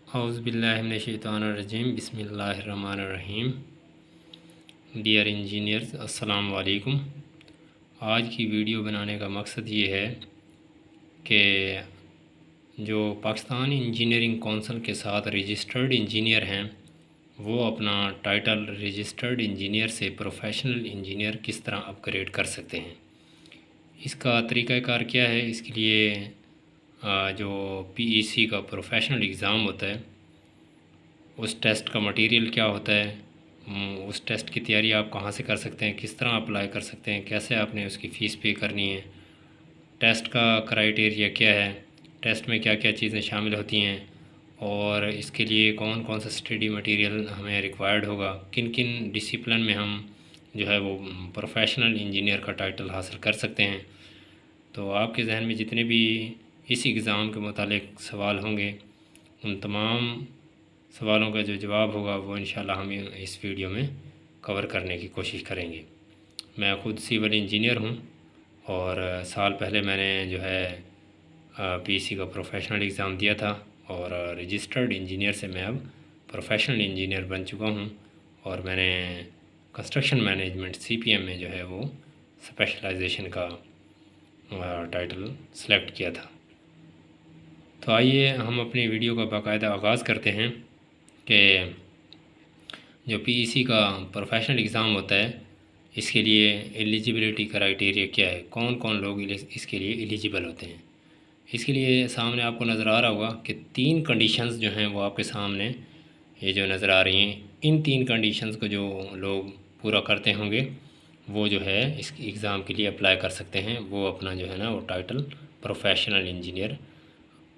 औज़ुबिल्लाहिमिनश्शैतानिर्रजीम बिस्मिल्लाहिर्रहमानिर्रहीम। Dear engineers, अस्सलाम वालेकुम। आज की वीडियो बनाने का मकसद ये है कि जो पाकिस्तान इंजीनियरिंग कौंसिल के साथ रजिस्टर्ड इंजीनियर हैं वो अपना टाइटल रजिस्टर्ड इंजीनियर से प्रोफेशनल इंजीनियर किस तरह अपग्रेड कर सकते हैं। इसका तरीक़ाकार क्या है। इसके लिए जो पीईसी का प्रोफेशनल एग्ज़ाम होता है उस टेस्ट का मटेरियल क्या होता है, उस टेस्ट की तैयारी आप कहाँ से कर सकते हैं, किस तरह अप्लाई कर सकते हैं, कैसे आपने उसकी फ़ीस पे करनी है, टेस्ट का क्राइटेरिया क्या है, टेस्ट में क्या क्या चीज़ें शामिल होती हैं और इसके लिए कौन कौन सा स्टडी मटेरियल हमें रिक्वायर्ड होगा, किन किन डिसिप्लिन में हम जो है वो प्रोफेशनल इंजीनियर का टाइटल हासिल कर सकते हैं। तो आपके जहन में जितने भी इस एग्ज़ाम के मुतालिक सवाल होंगे उन तमाम सवालों का जो जवाब होगा वो इंशाल्लाह हम इस वीडियो में कवर करने की कोशिश करेंगे। मैं ख़ुद सिविल इंजीनियर हूँ और साल पहले मैंने जो है पीसी का प्रोफेशनल एग्ज़ाम दिया था और रजिस्टर्ड इंजीनियर से मैं अब प्रोफेशनल इंजीनियर बन चुका हूँ और मैंने कंस्ट्रक्शन मैनेजमेंट सीपीएम में जो है वो स्पेशलाइजेशन का टाइटल सेलेक्ट किया था। तो आइए हम अपनी वीडियो का बाकायदा आगाज़ करते हैं कि जो पीईसी का प्रोफेशनल एग्ज़ाम होता है इसके लिए एलिजिबिलिटी क्राइटेरिया क्या है, कौन कौन लोग इसके लिए एलिजिबल होते हैं। इसके लिए सामने आपको नज़र आ रहा होगा कि 3 कंडीशंस जो हैं वो आपके सामने ये जो नज़र आ रही हैं, इन 3 कंडीशंस को जो लोग पूरा करते होंगे वो जो है इस एग्ज़ाम के लिए अप्लाई कर सकते हैं। वो अपना जो है ना वो title professional engineer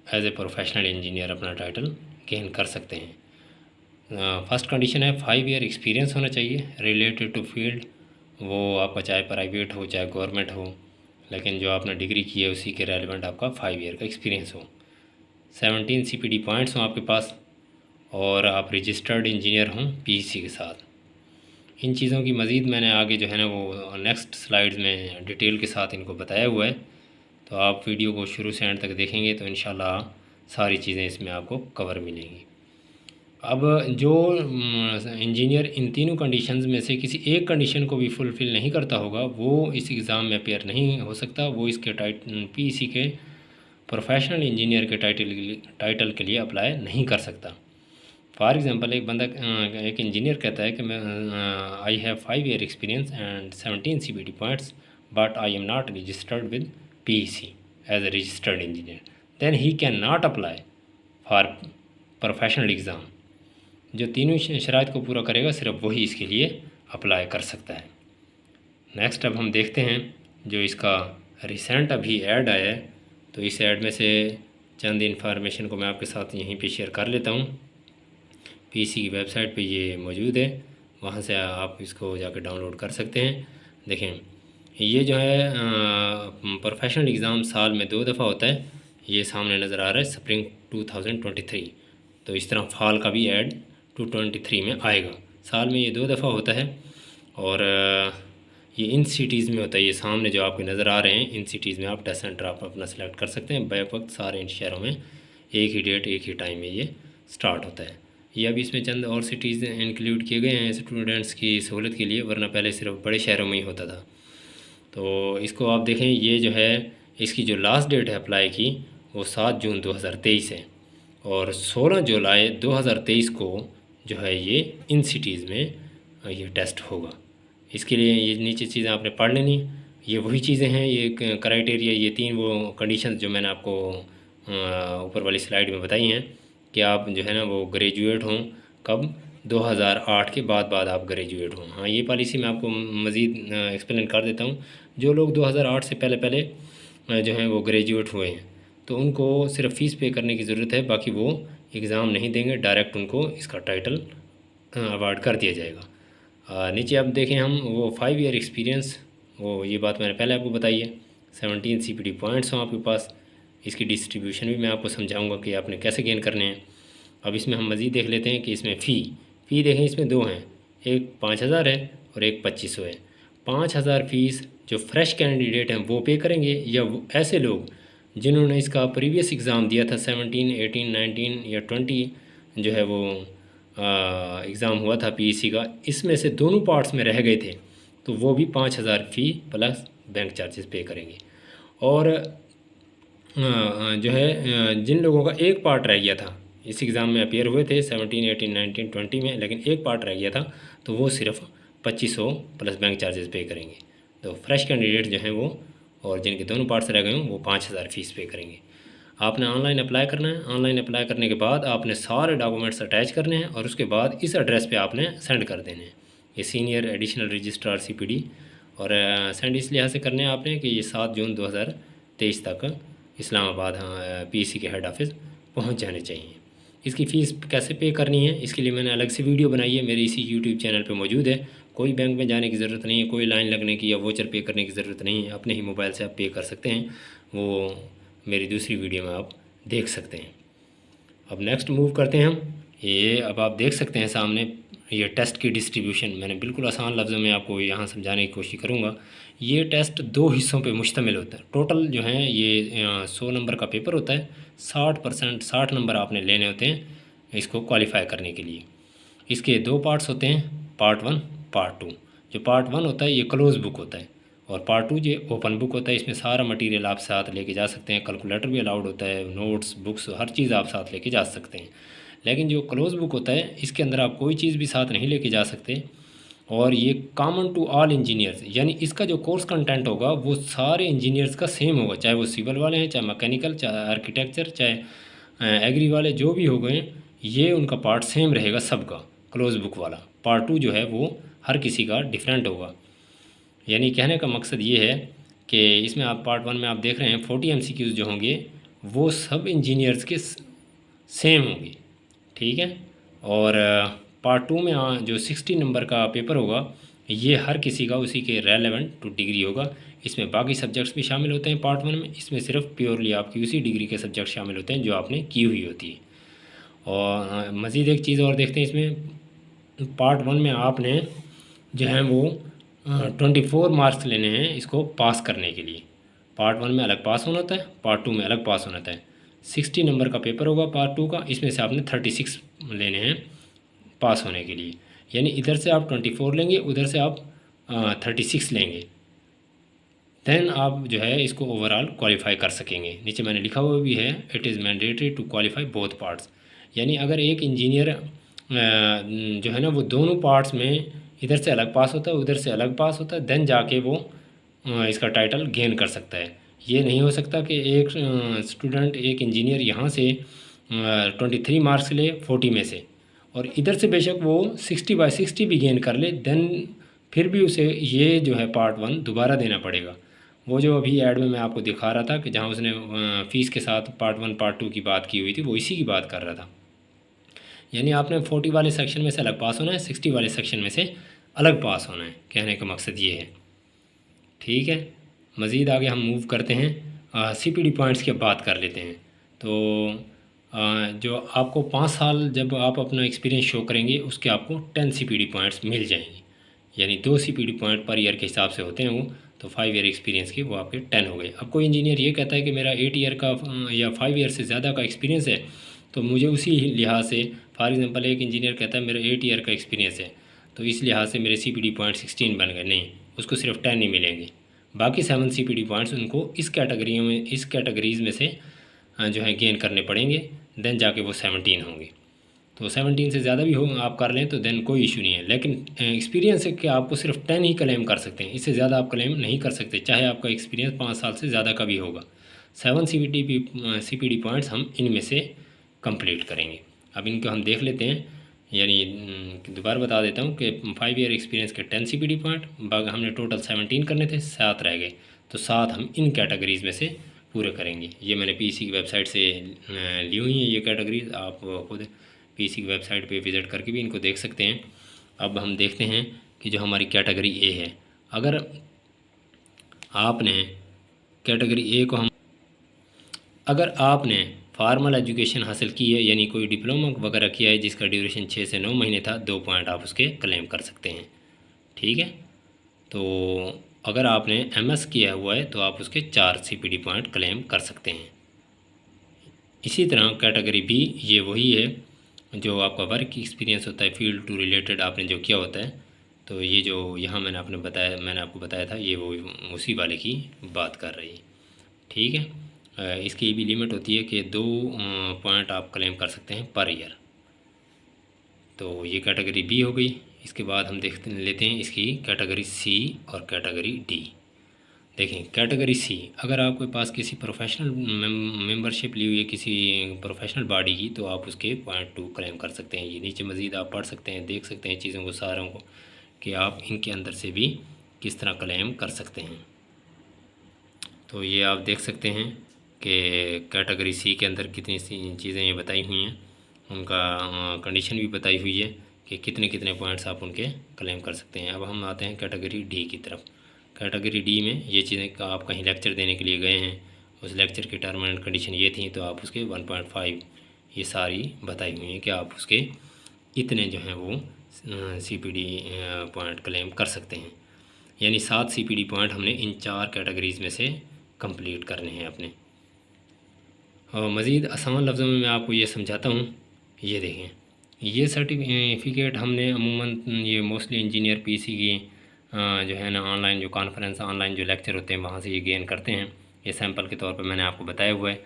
as a professional engineer अपना टाइटल गेन कर सकते हैं। फर्स्ट कंडीशन है 5 ईयर एक्सपीरियंस होना चाहिए रिलेटेड टू फील्ड, वो आपका चाहे प्राइवेट हो चाहे गवर्नमेंट हो, लेकिन जो आपने डिग्री की है उसी के रेलिवेंट आपका 5 ईयर का एक्सपीरियंस हो। 17 सीपीडी पॉइंट्स हों आपके पास और आप रजिस्टर्ड इंजीनियर हों पीईसी के साथ। इन चीज़ों की मज़ीद मैंने आगे जो है ना वो नेक्स्ट स्लाइड्स में डिटेल के साथ इनको बताया हुआ है, तो आप वीडियो को शुरू से एंड तक देखेंगे तो इंशाल्लाह सारी चीज़ें इसमें आपको कवर मिलेंगी। अब जो इंजीनियर इन तीनों कंडीशंस में से किसी एक कंडीशन को भी फुलफ़िल नहीं करता होगा वो इस एग्ज़ाम में अपेयर नहीं हो सकता, वो इसके पीईसी के प्रोफेशनल इंजीनियर के टाइटल के लिए अप्लाई नहीं कर सकता। फॉर एग्ज़ाम्पल एक बंदा एक इंजीनियर कहता है कि मैं I have 5 year experience and 17 CPD points but I am not registered with PEC as a registered engineer, then he can not apply for professional exam. जो तीनों शराइत को पूरा करेगा सिर्फ वही इसके लिए अप्लाई कर सकता है। नेक्स्ट अब हम देखते हैं जो इसका रिसेंट अभी ऐड आया है, तो इस ऐड में से चंद इन्फॉर्मेशन को मैं आपके साथ यहीं पे शेयर कर लेता हूँ। पीसी की वेबसाइट पे ये मौजूद है, वहाँ से आप इसको जाकर डाउनलोड कर सकते हैं। देखें ये जो है प्रोफेशनल एग्ज़ाम साल में 2 दफ़ा होता है, ये सामने नज़र आ रहा है स्प्रिंग 2023। तो इस तरह फॉल का भी ऐड 2023 में आएगा। साल में ये 2 दफ़ा होता है और ये इन सिटीज़ में होता है। ये सामने जो आपके नज़र आ रहे हैं इन सिटीज़ में आप टेस्ट सेंटर आप अपना सेलेक्ट कर सकते हैं। बैक वक्त सारे इन शहरों में एक ही डेट एक ही टाइम में ये स्टार्ट होता है। ये अभी इसमें चंद और सिटीज़ इंक्लूड किए गए हैं स्टूडेंट्स की सहूलत के लिए, वरना पहले सिर्फ बड़े शहरों में ही होता था। तो इसको आप देखें, ये जो है इसकी जो लास्ट डेट है अप्लाई की वो 7 जून 2023 है और 16 जुलाई 2023 को जो है ये इन सिटीज़ में ये टेस्ट होगा। इसके लिए ये नीचे चीज़ें आपने पढ़ लेनी, ये वही चीज़ें हैं, ये क्राइटेरिया, ये 3 वो कंडीशंस जो मैंने आपको ऊपर वाली स्लाइड में बताई हैं कि आप जो है ना वो ग्रेजुएट हों। कब? 2008 के बाद आप ग्रेजुएट हों। हाँ, ये पॉलिसी मैं आपको मज़ीद एक्सप्लेन कर देता हूँ। जो लोग 2008 से पहले जो हैं वो ग्रेजुएट हुए हैं तो उनको सिर्फ फ़ीस पे करने की ज़रूरत है, बाकी वो एग्ज़ाम नहीं देंगे, डायरेक्ट उनको इसका टाइटल अवार्ड कर दिया जाएगा। नीचे आप देखें हम वो 5 ईयर एक्सपीरियंस, वो ये बात मैंने पहले आपको बताई है। 17 सीपीडी पॉइंट्स हों आपके पास, इसकी डिस्ट्रीब्यूशन भी मैं आपको समझाऊंगा कि आपने कैसे गेन करने हैं। अब इसमें हम मज़ीद देख लेते हैं कि इसमें फ़ी देखें, इसमें 2 हैं, एक 5000 है और एक 2500 है। 5000 फ़ीस जो फ्रेश कैंडिडेट हैं वो पे करेंगे या वो ऐसे लोग जिन्होंने इसका प्रीवियस एग्ज़ाम दिया था 17, 18, 19 या 20, जो है वो एग्ज़ाम हुआ था पीईसी का, इसमें से दोनों पार्ट्स में रह गए थे तो वो भी 5,000 फ़ी प्लस बैंक चार्जेस पे करेंगे। और जो है जिन लोगों का एक पार्ट रह गया था, इस एग्ज़ाम में अपीयर हुए थे 17, 18, 19, 20 में, लेकिन एक पार्ट रह गया था तो वो सिर्फ 2500 प्लस बैंक चार्जेस पे करेंगे। तो फ्रेश कैंडिडेट जो हैं वो और जिनके दोनों पार्ट्स रह गए हों वो 5,000 फ़ीस पे करेंगे। आपने ऑनलाइन अप्लाई करना है। ऑनलाइन अप्लाई करने के बाद आपने सारे डॉक्यूमेंट्स अटैच करने हैं और उसके बाद इस एड्रेस पे आपने सेंड कर देने हैं। ये सीनियर एडिशनल रजिस्ट्रार सीपीडी, और सेंड इस लिहाज से करने हैं आपने कि ये 7 जून 2023 तक इस्लामाबाद पीसी के हेड ऑफिस पहुंच जाने चाहिए। इसकी फ़ीस कैसे पे करनी है इसके लिए मैंने अलग से वीडियो बनाई है, मेरी इसी यूट्यूब चैनल पे मौजूद है। कोई बैंक में जाने की ज़रूरत नहीं है, कोई लाइन लगने की या वोचर पे करने की ज़रूरत नहीं है, अपने ही मोबाइल से आप पे कर सकते हैं। वो मेरी दूसरी वीडियो में आप देख सकते हैं। अब नेक्स्ट मूव करते हैं हम। ये अब आप देख सकते हैं सामने ये टेस्ट की डिस्ट्रीब्यूशन, मैंने बिल्कुल आसान लफ्ज़ों में आपको यहाँ समझाने की कोशिश करूँगा। ये टेस्ट 2 हिस्सों पे मुश्तमिल होता है। टोटल जो है ये 100 नंबर का पेपर होता है। 60 नंबर आपने लेने होते हैं इसको क्वालिफाई करने के लिए। इसके 2 पार्ट्स होते हैं, पार्ट 1 पार्ट 2। जो पार्ट 1 होता है ये क्लोज बुक होता है और पार्ट 2 ये ओपन बुक होता है। इसमें सारा मटेरियल आप साथ लेके जा सकते हैं, कैलकुलेटर भी अलाउड होता है, नोट्स बुक्स हर चीज़ आप साथ लेके जा सकते हैं। लेकिन जो क्लोज बुक होता है इसके अंदर आप कोई चीज़ भी साथ नहीं लेके जा सकते और ये कॉमन टू ऑल इंजीनियर्स, यानी इसका जो कोर्स कंटेंट होगा वो सारे इंजीनियर्स का सेम होगा, चाहे वो सिविल वाले हैं, चाहे मैकेनिकल, चाहे आर्किटेक्चर, चाहे एग्री वाले, जो भी हो गए, ये उनका पार्ट सेम रहेगा सबका। क्लोज बुक वाला पार्ट 2 जो है वो हर किसी का डिफरेंट होगा। यानी कहने का मकसद ये है कि इसमें आप पार्ट 1 में आप देख रहे हैं 40 MCQs जो होंगे वो सब इंजीनियर्स के सेम होंगे, ठीक है। और पार्ट 2 में जो 60 नंबर का पेपर होगा ये हर किसी का उसी के रेलेवेंट टू डिग्री होगा। इसमें बाकी सब्जेक्ट्स भी शामिल होते हैं पार्ट 1 में, इसमें सिर्फ प्योरली आपकी उसी डिग्री के सब्जेक्ट शामिल होते हैं जो आपने की हुई होती है। और मज़ीद एक चीज़ और देखते हैं इसमें, पार्ट 1 में आपने जो है वो 24 मार्क्स लेने हैं इसको पास करने के लिए। पार्ट 1 में अलग पास होना होता है, पार्ट 2 में अलग पास होना होता है। 60 नंबर का पेपर होगा पार्ट 2 का, इसमें से आपने 36 लेने हैं पास होने के लिए। यानी इधर से आप 24 लेंगे, उधर से आप 36 लेंगे, देन आप जो है इसको ओवरऑल क्वालिफाई कर सकेंगे। नीचे मैंने लिखा हुआ भी है, it is mandatory to qualify both parts. यानी अगर एक इंजीनियर जो है ना वो दोनों पार्ट्स में इधर से अलग पास होता है, उधर से अलग पास होता है, देन जाके वो इसका टाइटल गेन कर सकता है। ये नहीं हो सकता कि एक स्टूडेंट, एक इंजीनियर यहाँ से 23 मार्क्स ले 40 में से, और इधर से बेशक वो 60/60 भी गेन कर ले, देन फिर भी उसे ये जो है पार्ट 1 दोबारा देना पड़ेगा। वो जो अभी ऐड में मैं आपको दिखा रहा था कि जहाँ उसने फ़ीस के साथ पार्ट 1 पार्ट 2 की बात की हुई थी, वो इसी की बात कर रहा था। यानी आपने 40 वाले सेक्शन में से अलग पास होना है, 60 वाले सेक्शन में से अलग पास होना है, कहने का मकसद ये है, ठीक है। मज़ीद आगे हम मूव करते हैं, CPD पॉइंट्स की बात कर लेते हैं। तो जो आपको 5 साल जब आप अपना एक्सपीरियंस शो करेंगे उसके आपको 10 CPD पॉइंट्स मिल जाएंगे। यानी 2 CPD पॉइंट पर ईयर के हिसाब से होते हैं वो, तो 5 ईयर एक्सपीरियंस के वो आपके 10 हो गए। अब कोई इंजीनियर ये कहता है कि मेरा 8 ईयर का या 5 ईयर से ज़्यादा का एक्सपीरियंस है, तो मुझे उसी लिहाज से, फॉर एग्ज़ाम्पल एक इंजीनियर कहता है मेरा 8 ईयर का एक्सपीरियंस है, तो इस लिहाज से मेरे CPD पॉइंट 16 बन गए। नहीं, उसको सिर्फ 10 ही मिलेंगे, बाकी 7 CPD पॉइंट्स उनको इस कैटेगरीज़ में से जो है गेन करने पड़ेंगे, देन जाके वो 17 होंगे। तो 17 से ज़्यादा भी हो आप कर लें तो देन कोई इशू नहीं है, लेकिन एक्सपीरियंस है कि आपको सिर्फ 10 ही क्लेम कर सकते हैं, इससे ज़्यादा आप क्लेम नहीं कर सकते, चाहे आपका एक्सपीरियंस 5 साल से ज़्यादा का भी होगा। 7 CPD पॉइंट्स हम इनमें से कंप्लीट करेंगे। अब इनको हम देख लेते हैं, यानी दोबारा बता देता हूँ कि 5 ईयर एक्सपीरियंस के 10 CPD पॉइंट, हमने टोटल 17 करने थे, 7 रह गए, तो 7 हम इन कैटेगरीज़ में से पूरे करेंगे। ये मैंने पीसी की वेबसाइट से ली हुई हैं ये कैटेगरीज, आप खुद पीसी की वेबसाइट पे विज़िट करके भी इनको देख सकते हैं। अब हम देखते हैं कि जो हमारी कैटेगरी ए है, अगर आपने कैटेगरी ए को अगर आपने फार्मल एजुकेशन हासिल की है, यानी कोई डिप्लोमा वगैरह किया है जिसका ड्यूरेशन 6 से 9 महीने था, 2 पॉइंट आप उसके क्लेम कर सकते हैं, ठीक है। तो अगर आपने MS किया हुआ है तो आप उसके 4 CPD पॉइंट क्लेम कर सकते हैं। इसी तरह कैटेगरी बी ये वही है जो आपका वर्क एक्सपीरियंस होता है, फील्ड टू रिलेटेड आपने जो किया होता है, तो ये जो यहाँ मैंने आपको बताया था, ये वो उसी वाले की बात कर रही है। ठीक है। इसकी भी लिमिट होती है कि 2 पॉइंट आप क्लेम कर सकते हैं पर ईयर। तो ये कैटेगरी बी हो गई। इसके बाद हम लेते हैं इसकी कैटेगरी सी और कैटेगरी डी। देखें कैटेगरी सी, अगर आपके पास किसी प्रोफेशनल मेंबरशिप ली हुई है किसी प्रोफेशनल बॉडी की, तो आप उसके पॉइंट 2 क्लेम कर सकते हैं। ये नीचे मज़ीद आप पढ़ सकते हैं, देख सकते हैं चीज़ों को, सारों को, कि आप इनके अंदर से भी किस तरह क्लेम कर सकते हैं। तो ये आप देख सकते हैं कि कैटेगरी सी के अंदर कितनी सी चीज़ें ये बताई हुई हैं, उनका कंडीशन भी बताई हुई है कि कितने कितने पॉइंट्स आप उनके क्लेम कर सकते हैं। अब हम आते हैं कैटेगरी डी की तरफ। कैटेगरी डी में ये चीज़ें का आप कहीं लेक्चर देने के लिए गए हैं, उस लेक्चर की टर्म एंड कंडीशन ये थी, तो आप उसके 1.5 ये सारी बताई हुई हैं कि आप उसके इतने जो हैं वो CPD पॉइंट क्लेम कर सकते हैं। यानी 7 CPD पॉइंट हमने इन 4 कैटेगरीज़ में से कंप्लीट करने हैं अपने। और मज़ीद आसान लफ्ज़ों में मैं आपको ये समझाता हूँ। ये देखें, ये सर्टिफिकेट हमने अमूमन ये मोस्टली इंजीनियर PC की जो है ना ऑनलाइन जो कॉन्फ्रेंस, ऑनलाइन जो लेक्चर होते हैं, वहाँ से ये गेन करते हैं। ये सैंपल के तौर पर मैंने आपको बताया हुआ है।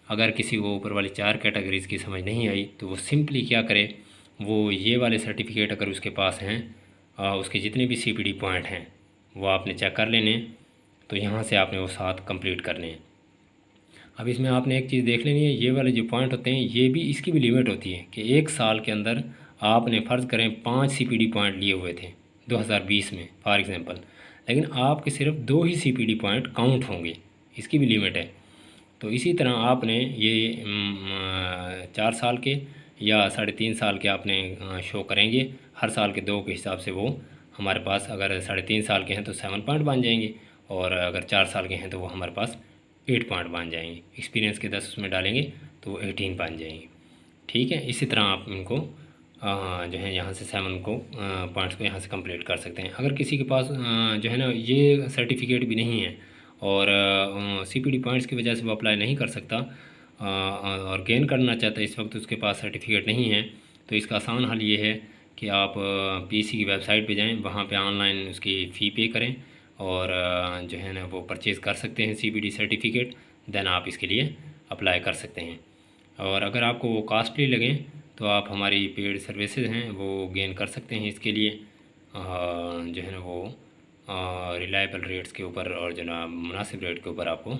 अगर किसी को ऊपर वाली 4 कैटेगरीज़ की समझ नहीं आई, तो वो सिंपली क्या करे, वो ये वाले सर्टिफिकेट अगर उसके पास हैं, उसके जितने भी CPD पॉइंट हैं वो आपने चेक कर लेने। तो यहाँ से आपने वो 7 कंप्लीट करने हैं। अब इसमें आपने एक चीज़ देख लेनी है, ये वाले जो पॉइंट होते हैं, ये भी इसकी भी लिमिट होती है कि 1 साल के अंदर आपने फ़र्ज़ करें 5 CPD पॉइंट लिए हुए थे 2020 में फॉर एग्ज़ाम्पल, लेकिन आपके सिर्फ 2 ही CPD पॉइंट काउंट होंगे, इसकी भी लिमिट है। तो इसी तरह आपने ये 4 साल के या 3.5 साल के आपने शो करेंगे, हर साल के 2 के हिसाब से वो हमारे पास, अगर 3.5 साल के हैं तो 7 पॉइंट बन जाएंगे, और अगर 4 साल के हैं तो वो हमारे पास 8 पॉइंट बन जाएंगे। एक्सपीरियंस के 10 उसमें डालेंगे तो वो 18 बन जाएंगे। ठीक है। इसी तरह आप इनको जो है यहाँ से 7 को पॉइंट्स को यहाँ से कंप्लीट कर सकते हैं। अगर किसी के पास जो है ना ये सर्टिफिकेट भी नहीं है और CPD पॉइंट्स की वजह से वो अप्लाई नहीं कर सकता और गेन करना चाहता है, इस वक्त उसके पास सर्टिफिकेट नहीं है, तो इसका आसान हल ये है कि आप PC की वेबसाइट पे जाएं, वहाँ पे ऑनलाइन उसकी फ़ी पे करें और जो है ना वो परचेज़ कर सकते हैं CPD सर्टिफिकेट। देन आप इसके लिए अप्लाई कर सकते हैं। और अगर आपको वो कॉस्टली लगें तो आप हमारी पेड सर्विसेज हैं वो गेन कर सकते हैं। इसके लिए जो है ना वो रिलायबल रेट्स के ऊपर और जो ना मुनासिब रेट के ऊपर आपको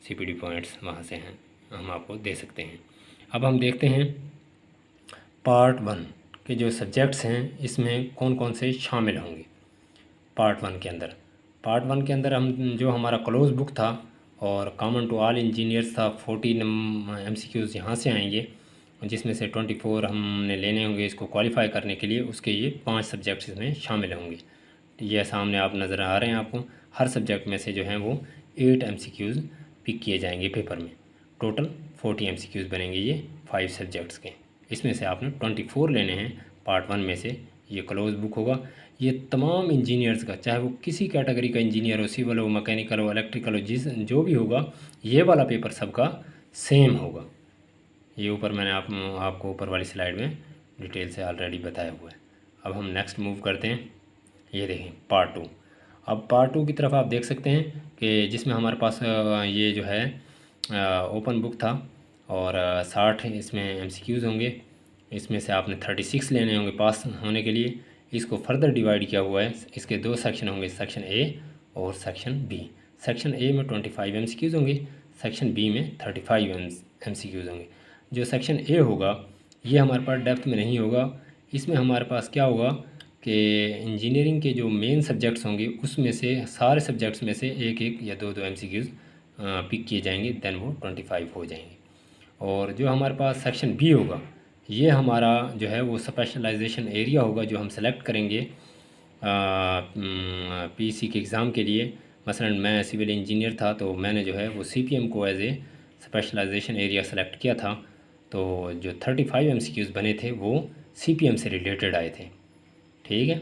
CPD पॉइंट्स वहाँ से हैं हम आपको दे सकते हैं। अब हम देखते हैं पार्ट 1 के जो सब्जेक्ट्स हैं इसमें कौन कौन से शामिल होंगे। पार्ट 1 के अंदर हम जो हमारा क्लोज बुक था और कॉमन टू ऑल इंजीनियर्स था, 40 MCQs यहाँ से आएंगे, जिसमें से 24 हमने लेने होंगे इसको क्वालिफाई करने के लिए। उसके ये 5 सब्जेक्ट्स इसमें शामिल होंगे। ये सामने आप नज़र आ रहे हैं आपको। हर सब्जेक्ट में से जो हैं वो 8 MCQs पिक किए जाएंगे पेपर में। टोटल 40 MCQs बनेंगे ये 5 सब्जेक्ट्स के। इसमें से आपने 24 लेने हैं पार्ट 1 में से। ये क्लोज बुक होगा। ये तमाम इंजीनियर्स का, चाहे वो किसी कैटेगरी का इंजीनियर हो, सिविल हो, मैकेनिकल हो, इलेक्ट्रिकल हो, जो भी होगा, ये वाला पेपर सबका सेम होगा। ये ऊपर मैंने आपको ऊपर वाली स्लाइड में डिटेल से ऑलरेडी बताया हुआ है। अब हम नेक्स्ट मूव करते हैं। ये देखें पार्ट 2। अब पार्ट 2 की तरफ आप देख सकते हैं कि जिसमें हमारे पास ये जो है ओपन बुक था और 60 इसमें MCQs होंगे। इसमें से आपने 36 लेने होंगे पास होने के लिए। इसको फर्दर डिवाइड किया हुआ है, इसके 2 सेक्शन होंगे, सेक्शन A और सेक्शन B। सेक्शन A में 25 MCQs होंगे, सेक्शन B में 35 MCQs होंगे। जो सेक्शन A होगा ये हमारे पास डेप्थ में नहीं होगा। इसमें हमारे पास क्या होगा कि इंजीनियरिंग के जो मेन सब्जेक्ट्स होंगे उसमें से, सारे सब्जेक्ट्स में से एक एक या दो MCQs पिक किए जाएंगे, देन वो 25 हो जाएंगे। और जो हमारे पास सेक्शन B होगा, ये हमारा जो है वो स्पेशलाइजेशन एरिया होगा जो हम सेलेक्ट करेंगे PC के एग्ज़ाम के लिए। मसलन मैं सिविल इंजीनियर था तो मैंने जो है वो CPM को as a specialization area select किया था। तो जो 35 MCQs बने थे वो CPM से रिलेटेड आए थे। ठीक है।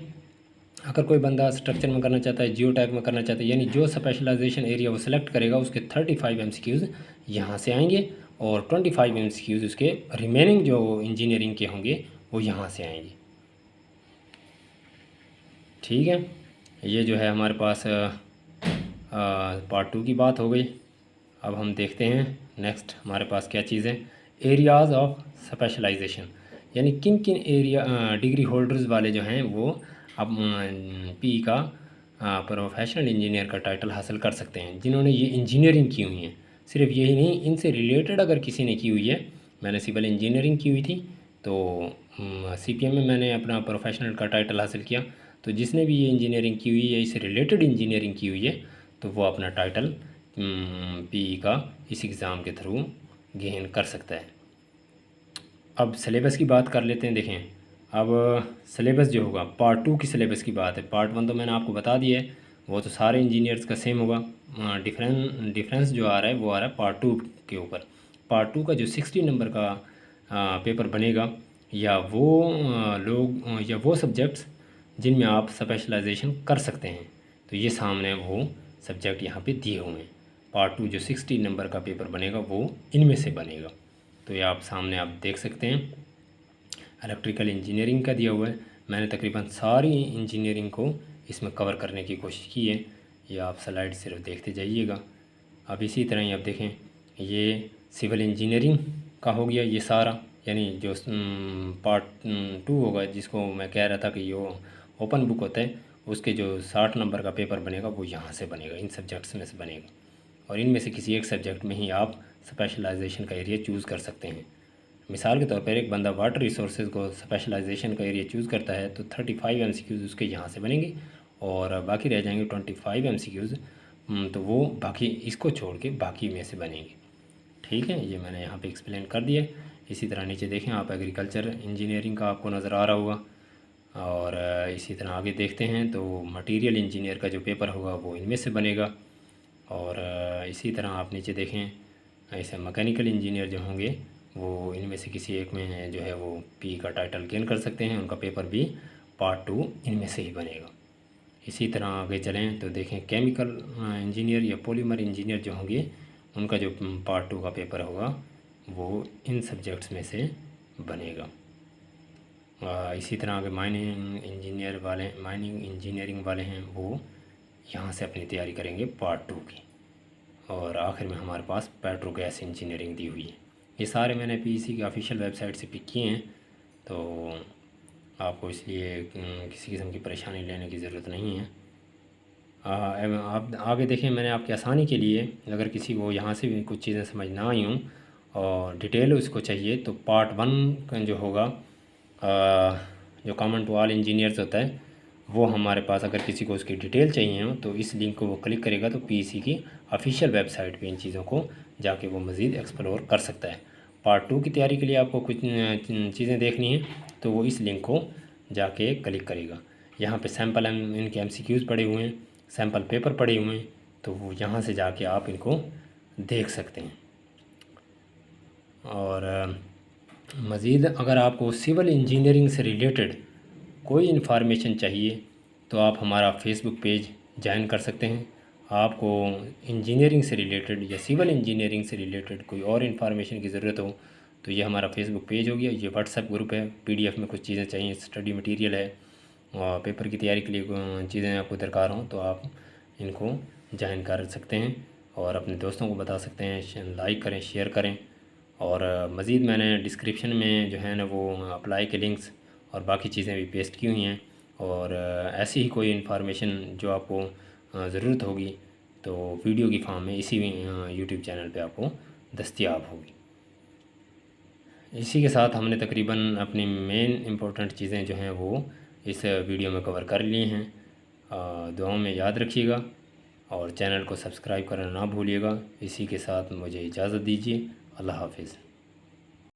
अगर कोई बंदा स्ट्रक्चर में करना चाहता है, जियोटैक में करना चाहता है, यानी जो स्पेशलाइजेशन एरिया वो सेलेक्ट करेगा उसके 35 MCQs यहाँ से आएंगे और 25 MCQs उसके रिमेनिंग जो इंजीनियरिंग के होंगे वो यहाँ से आएंगे। ठीक है, ये जो है हमारे पास पार्ट 2 की बात हो गई। अब हम देखते हैं नेक्स्ट हमारे पास क्या चीज़ है। एरियाज़ ऑफ स्पेशलाइजेशन, यानी किन किन एरिया डिग्री होल्डर्स वाले जो हैं वो अब पी का प्रोफेशनल इंजीनियर का टाइटल हासिल कर सकते हैं, जिन्होंने ये इंजीनियरिंग की हुई है। सिर्फ यही नहीं, इनसे रिलेटेड अगर किसी ने की हुई है, मैंने सिविल इंजीनियरिंग की हुई थी तो CPM में मैंने अपना प्रोफेशनल का टाइटल हासिल किया, तो जिसने भी ये इंजीनियरिंग की हुई है, इससे रिलेटेड इंजीनियरिंग की हुई है, तो वो अपना टाइटल PE का इस एग्ज़ाम के थ्रू गेन कर सकता है। अब सिलेबस की बात कर लेते हैं। देखें, अब सिलेबस जो होगा पार्ट 2 की सिलेबस की बात है। पार्ट 1 तो मैंने आपको बता दिया है, वो तो सारे इंजीनियर्स का सेम होगा। डिफरेंस जो आ रहा है वो आ रहा है पार्ट 2 के ऊपर। पार्ट 2 का जो 60 नंबर का पेपर बनेगा, या वो लोग या वो सब्जेक्ट्स जिनमें आप स्पेशलाइजेशन कर सकते हैं, तो ये सामने वो सब्जेक्ट यहाँ पे दिए हुए हैं। पार्ट 2 जो 60 नंबर का पेपर बनेगा वो इनमें से बनेगा। तो ये आप सामने आप देख सकते हैं। इलेक्ट्रिकल इंजीनियरिंग का दिया हुआ है। मैंने तकरीबन सारी इंजीनियरिंग को इसमें कवर करने की कोशिश की है। ये आप स्लाइड सिर्फ देखते जाइएगा। अब इसी तरह ही आप देखें, ये सिविल इंजीनियरिंग का हो गया ये सारा, यानी जो पार्ट 2 होगा, जिसको मैं कह रहा था कि ये ओपन बुक होता है, उसके जो 60 नंबर का पेपर बनेगा वो यहाँ से बनेगा, इन सब्जेक्ट्स में से बनेगा। और इनमें से किसी एक सब्जेक्ट में ही आप स्पेशलाइजेशन का एरिया चूज़ कर सकते हैं। मिसाल के तौर पर एक बंदा वाटर रिसोर्सेज को स्पेशलाइजेशन का एरिया चूज़ करता है, तो 35 MCQs उसके यहाँ से बनेंगे और बाकी रह जाएंगे 25 MCQs, तो वो बाकी इसको छोड़ के बाकी में से बनेंगे। ठीक है, ये मैंने यहाँ पे एक्सप्लेन कर दिया। इसी तरह नीचे देखें आप, एग्रीकल्चर इंजीनियरिंग का आपको नज़र आ रहा होगा। और इसी तरह आगे देखते हैं तो मटीरियल इंजीनियर का जो पेपर होगा वो इनमें से बनेगा। और इसी तरह आप नीचे देखें, ऐसे मैकेनिकल इंजीनियर जो होंगे वो इनमें से किसी एक में जो है वो PE का टाइटल गेन कर सकते हैं, उनका पेपर भी पार्ट 2 इनमें से ही बनेगा। इसी तरह आगे चलें तो देखें, केमिकल इंजीनियर या पॉलीमर इंजीनियर जो होंगे, उनका जो पार्ट 2 का पेपर होगा वो इन सब्जेक्ट्स में से बनेगा। इसी तरह आगे माइनिंग इंजीनियरिंग वाले हैं, वो यहाँ से अपनी तैयारी करेंगे पार्ट 2 की। और आखिर में हमारे पास पेट्रो गैस इंजीनियरिंग दी हुई है। ये सारे मैंने PEC की ऑफिशियल वेबसाइट से पिक किए हैं, तो आपको इसलिए किसी किस्म की परेशानी लेने की ज़रूरत नहीं है। आप आगे देखें, मैंने आपकी आसानी के लिए, अगर किसी को यहाँ से भी कुछ चीज़ें समझ ना आई हों और डिटेल उसको चाहिए, तो पार्ट 1 का जो होगा जो कॉमन टू ऑल इंजीनियर्स होता है, वो हमारे पास अगर किसी को उसकी डिटेल चाहिए हो तो इस लिंक को वो क्लिक करेगा तो PEC की ऑफिशियल वेबसाइट पे इन चीज़ों को जाके वो मज़ीद एक्सप्लोर कर सकता है। पार्ट 2 की तैयारी के लिए आपको कुछ चीज़ें देखनी है तो वो इस लिंक को जाके क्लिक करेगा। यहाँ पे सैम्पल इनके MCQs पड़े हुए हैं, सैम्पल पेपर पड़े हुए हैं, तो वो यहाँ से जाके आप इनको देख सकते हैं। और मज़ीद अगर आपको सिविल इंजीनियरिंग से रिलेटेड कोई इन्फॉर्मेशन चाहिए तो आप हमारा फेसबुक पेज ज्वाइन कर सकते हैं। आपको इंजीनियरिंग से रिलेटेड या सिविल इंजीनियरिंग से रिलेटेड कोई और इन्फॉर्मेशन की ज़रूरत हो तो ये हमारा फेसबुक पेज हो गया। ये व्हाट्सएप ग्रुप है, PDF में कुछ चीज़ें चाहिए, स्टडी मटेरियल है और पेपर की तैयारी के लिए चीज़ें आपको दरकार हों तो आप इनको ज्वाइन कर सकते हैं और अपने दोस्तों को बता सकते हैं, लाइक करें, शेयर करें। और मज़ीद मैंने डिस्क्रिप्शन में जो है ना वो अप्लाई के लिंक्स और बाकी चीज़ें भी पेस्ट की हुई हैं। और ऐसी ही कोई इन्फॉर्मेशन जो आपको ज़रूरत होगी तो वीडियो की फॉर्म में इसी यूट्यूब चैनल पे आपको दस्तयाब होगी। इसी के साथ हमने तकरीबन अपनी मेन इम्पोर्टेंट चीज़ें जो हैं वो इस वीडियो में कवर कर ली हैं। दुआओं में याद रखिएगा और चैनल को सब्सक्राइब करना ना भूलिएगा। इसी के साथ मुझे इजाज़त दीजिए। अल्लाह हाफिज़।